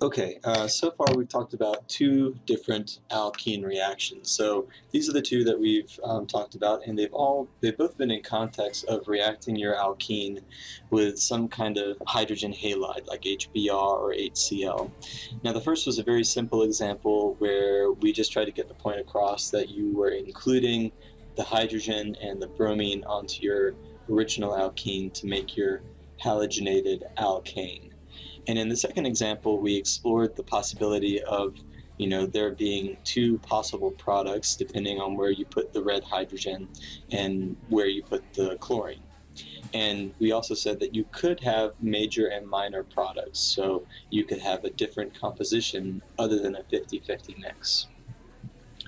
Okay, so far we've talked about two different alkene reactions. So these are the two that we've talked about, and they've both been in context of reacting your alkene with some kind of hydrogen halide like HBr or HCl. Now the first was a very simple example where we just tried to get the point across that you were including the hydrogen and the bromine onto your original alkene to make your halogenated alkane. And in the second example, we explored the possibility of, there being two possible products depending on where you put the red hydrogen and where you put the chlorine. And we also said that you could have major and minor products, so you could have a different composition other than a 50-50 mix.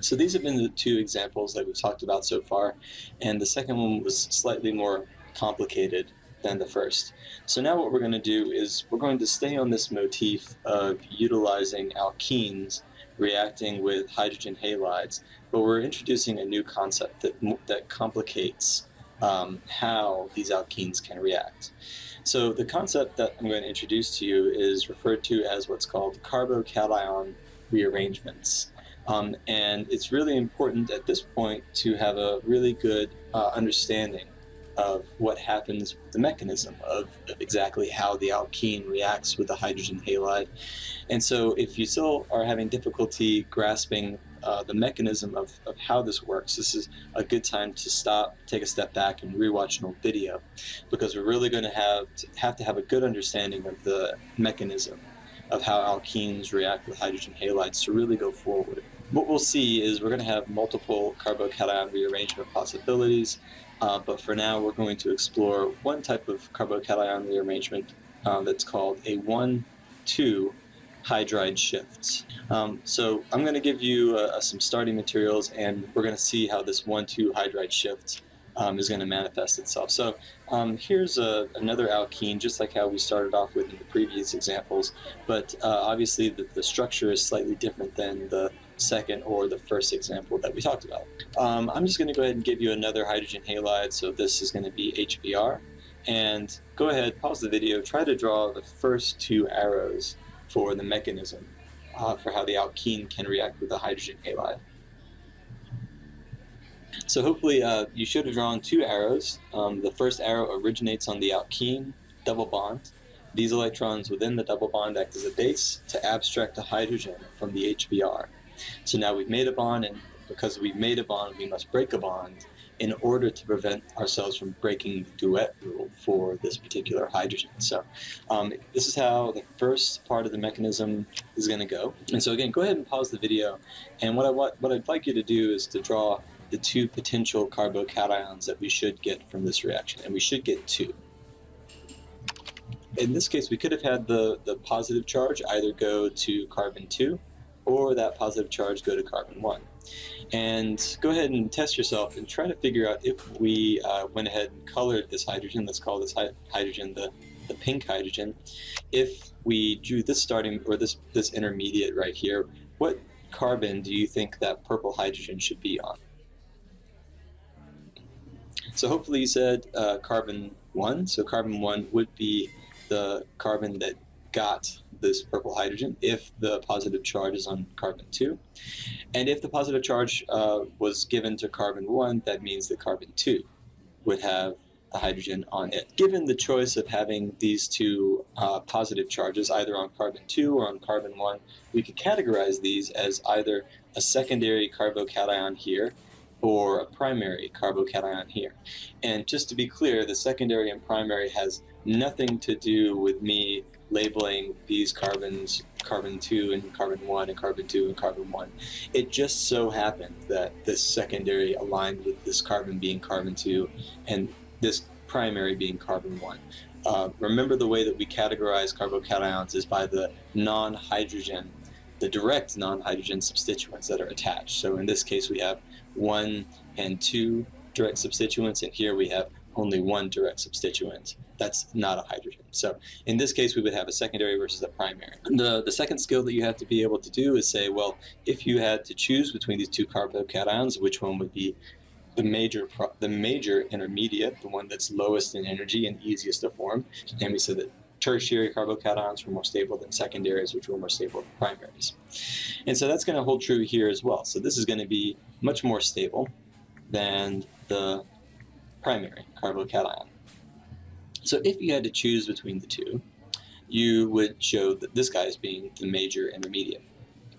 So these have been the two examples that we've talked about so far, and the second one was slightly more complicated than the first. So now what we're going to do is we're going to stay on this motif of utilizing alkenes reacting with hydrogen halides, but we're introducing a new concept that complicates how these alkenes can react. So the concept that I'm going to introduce to you is referred to as what's called carbocation rearrangements. And it's really important at this point to have a really good understanding of what happens with the mechanism of exactly how the alkene reacts with the hydrogen halide. And so if you still are having difficulty grasping the mechanism of how this works, this is a good time to stop, take a step back, and rewatch an old video, because we're really going to have to have a good understanding of the mechanism of how alkenes react with hydrogen halides to really go forward. What we'll see is we're going to have multiple carbocation rearrangement possibilities, but for now we're going to explore one type of carbocation rearrangement that's called a 1,2 hydride shifts. So I'm going to give you some starting materials, and we're going to see how this 1,2 hydride shift is going to manifest itself. So here's another alkene, just like how we started off with in the previous examples, but obviously the structure is slightly different than the second or the first example that we talked about. I'm just going to go ahead and give you another hydrogen halide, so this is going to be HBr, and go ahead, pause the video, try to draw the first two arrows for the mechanism for how the alkene can react with the hydrogen halide. So hopefully you should have drawn two arrows. The first arrow originates on the alkene double bond. These electrons within the double bond act as a base to abstract the hydrogen from the HBr. So now we've made a bond, and because we've made a bond, we must break a bond in order to prevent ourselves from breaking the duet rule for this particular hydrogen. So this is how the first part of the mechanism is going to go. And so again, go ahead and pause the video, and what I'd like you to do is to draw the two potential carbocations that we should get from this reaction, and we should get two. In this case, we could have had the positive charge either go to carbon 2 or that positive charge go to carbon 1. And go ahead and test yourself and try to figure out if we went ahead and colored this hydrogen, let's call this hydrogen the pink hydrogen. If we drew this starting, or this intermediate right here, what carbon do you think that purple hydrogen should be on? So hopefully you said carbon 1. So carbon 1 would be the carbon that got this purple hydrogen if the positive charge is on carbon 2. And if the positive charge was given to carbon 1, that means that carbon 2 would have the hydrogen on it. Given the choice of having these two positive charges either on carbon 2 or on carbon 1, we could categorize these as either a secondary carbocation here or a primary carbocation here. And just to be clear, the secondary and primary has nothing to do with me labeling these carbons carbon 2 and carbon 1 and carbon 2 and carbon 1. It just so happened that this secondary aligned with this carbon being carbon 2 and this primary being carbon 1. Remember, the way that we categorize carbocations is by the non-hydrogen, the direct non-hydrogen substituents that are attached. So in this case we have 1 and 2 direct substituents, and here we have only one direct substituent that's not a hydrogen. So in this case we would have a secondary versus a primary. The second skill that you have to be able to do is say, well, if you had to choose between these two carbocations, which one would be the major intermediate, the one that's lowest in energy and easiest to form? And we said that tertiary carbocations were more stable than secondaries, which were more stable than primaries. And so that's going to hold true here as well. So this is going to be much more stable than the primary carbocation. So if you had to choose between the two, you would show that this guy is being the major intermediate.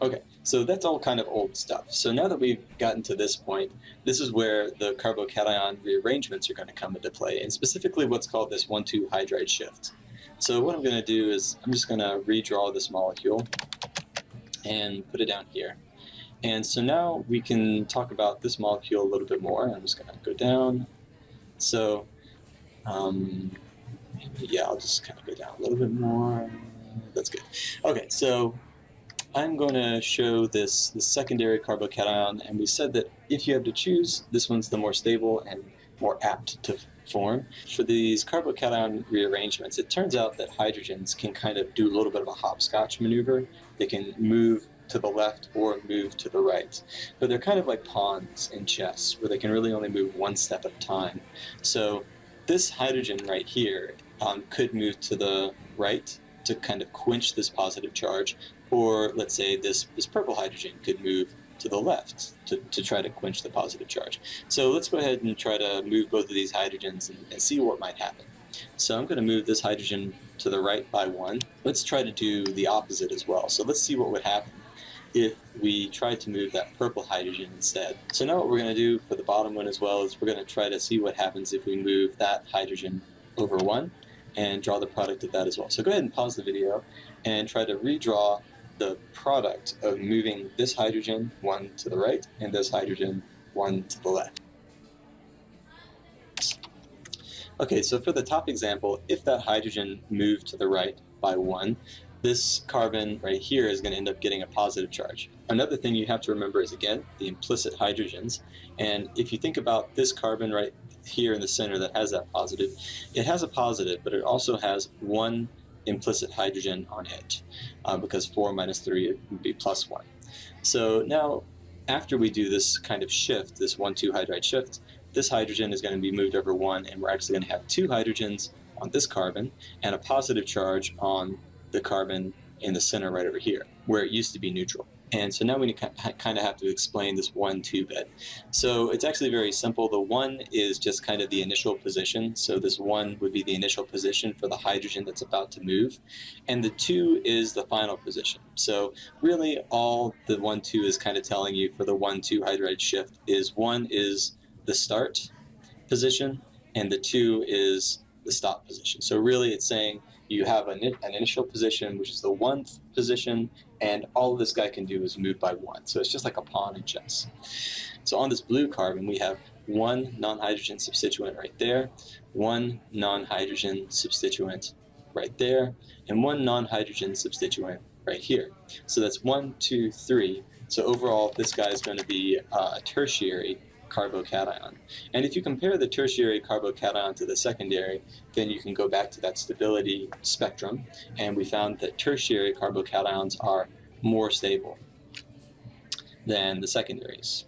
Okay, so that's all kind of old stuff. So now that we've gotten to this point, this is where the carbocation rearrangements are going to come into play, and specifically what's called this 1,2 hydride shift. So what I'm going to do is I'm just going to redraw this molecule and put it down here. And so now we can talk about this molecule a little bit more. I'm just going to go down. So yeah, I'll just kind of go down a little bit more. That's good. Okay, so I'm going to show this secondary carbocation, and we said that if you have to choose, this one's the more stable and more apt to form. For these carbocation rearrangements, it turns out that hydrogens can kind of do a little bit of a hopscotch maneuver. They can move to the left or move to the right. But they're kind of like pawns in chess, where they can really only move one step at a time. So this hydrogen right here could move to the right to kind of quench this positive charge, or let's say this purple hydrogen could move to the left to try to quench the positive charge. So let's go ahead and try to move both of these hydrogens and see what might happen. So I'm going to move this hydrogen to the right by 1. Let's try to do the opposite as well. So let's see what would happen if we tried to move that purple hydrogen instead. So now what we're going to do for the bottom one as well is we're going to try to see what happens if we move that hydrogen over 1 and draw the product of that as well. So go ahead and pause the video and try to redraw the product of moving this hydrogen 1 to the right and this hydrogen 1 to the left. Okay, so for the top example, if that hydrogen moved to the right by 1, this carbon right here is going to end up getting a positive charge. Another thing you have to remember is, again, the implicit hydrogens. And if you think about this carbon right here in the center that has that positive, it has a positive, but it also has one implicit hydrogen on it, because 4 minus 3 would be plus 1. So now, after we do this kind of shift, this 1,2 hydride shift, this hydrogen is going to be moved over 1, and we're actually going to have 2 hydrogens on this carbon and a positive charge on the carbon in the center right over here, where it used to be neutral. And so now we kind of have to explain this 1,2 bit. So it's actually very simple. The 1 is just kind of the initial position. So this 1 would be the initial position for the hydrogen that's about to move. And the 2 is the final position. So really all the 1,2 is kind of telling you for the 1,2 hydride shift is 1 is the start position and the 2 is the stop position. So really it's saying you have an initial position, which is the 1th position, and all this guy can do is move by 1. So it's just like a pawn in chess. So on this blue carbon, we have 1 non-hydrogen substituent right there, 1 non-hydrogen substituent right there, and 1 non-hydrogen substituent right here. So that's 1, 2, 3. So overall, this guy is going to be a tertiary carbocation. And if you compare the tertiary carbocation to the secondary, then you can go back to that stability spectrum, and we found that tertiary carbocations are more stable than the secondaries.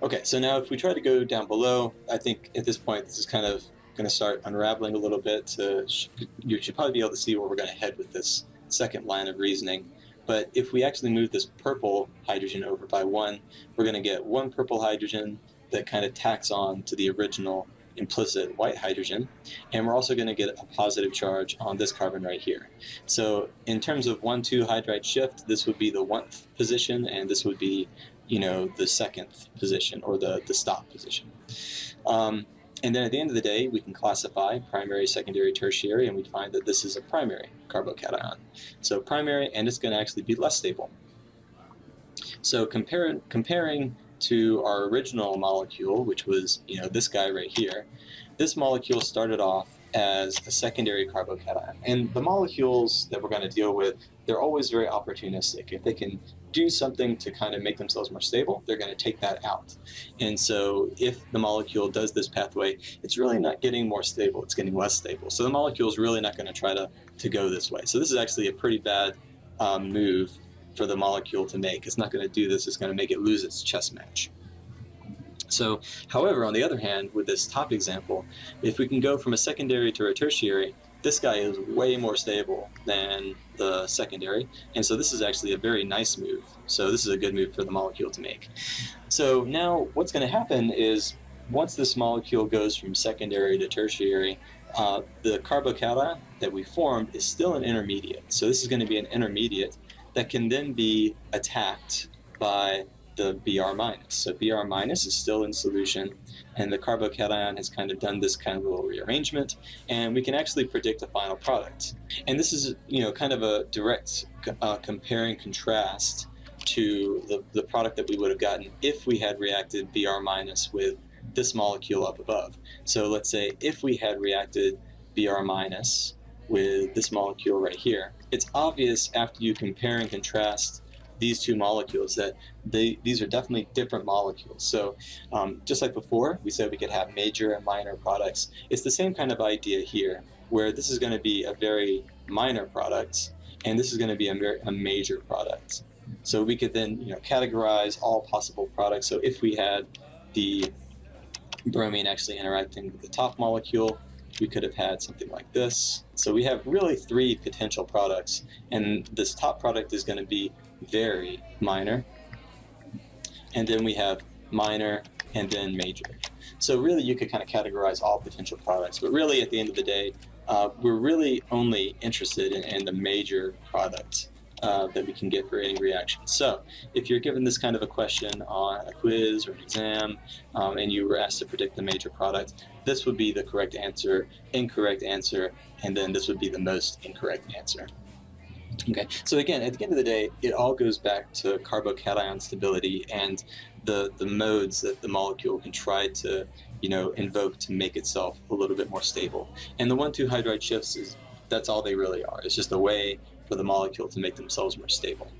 Okay, so now if we try to go down below, I think at this point this is kind of going to start unraveling a little bit. You should probably be able to see where we're going to head with this second line of reasoning. But if we actually move this purple hydrogen over by 1, we're going to get 1 purple hydrogen that kind of tacks on to the original implicit white hydrogen, and we're also going to get a positive charge on this carbon right here. So in terms of 1,2 hydride shift, this would be the 1th position, and this would be, the 2nd position, or the stop position. And then at the end of the day, we can classify primary, secondary, tertiary, and we find that this is a primary carbocation. So primary, and it's going to actually be less stable. So comparing to our original molecule, which was this guy right here, this molecule started off as a secondary carbocation. And the molecules that we're going to deal with, they're always very opportunistic. If they can do something to kind of make themselves more stable, they're going to take that out. And so if the molecule does this pathway, it's really not getting more stable, it's getting less stable. So the molecule is really not going to try to go this way. So this is actually a pretty bad move for the molecule to make. It's not going to do this, it's going to make it lose its chess match. So, however, on the other hand, with this top example, if we can go from a secondary to a tertiary, this guy is way more stable than the secondary, and so this is actually a very nice move. So this is a good move for the molecule to make. So now what's going to happen is once this molecule goes from secondary to tertiary, the carbocation that we formed is still an intermediate. So this is going to be an intermediate that can then be attacked by the Br minus. So Br minus is still in solution, and the carbocation has kind of done this kind of little rearrangement, and we can actually predict a final product. And this is, kind of a direct compare and contrast to the product that we would have gotten if we had reacted Br minus with this molecule up above. So let's say if we had reacted Br minus with this molecule right here, it's obvious after you compare and contrast these two molecules that these are definitely different molecules. So just like before, we said we could have major and minor products. It's the same kind of idea here, where this is going to be a very minor product, and this is going to be a major product. So we could then categorize all possible products. So if we had the bromine actually interacting with the top molecule, we could have had something like this. So we have really three potential products, and this top product is going to be very minor, and then we have minor, and then major. So really you could kind of categorize all potential products, but really at the end of the day, we're really only interested in the major product that we can get for any reaction. So if you're given this kind of a question on a quiz or an exam, and you were asked to predict the major product, this would be the correct answer, incorrect answer, and then this would be the most incorrect answer. Okay, so again, at the end of the day, it all goes back to carbocation stability and the modes that the molecule can try to, invoke to make itself a little bit more stable. And the 1,2 hydride shifts that's all they really are. It's just a way for the molecule to make themselves more stable.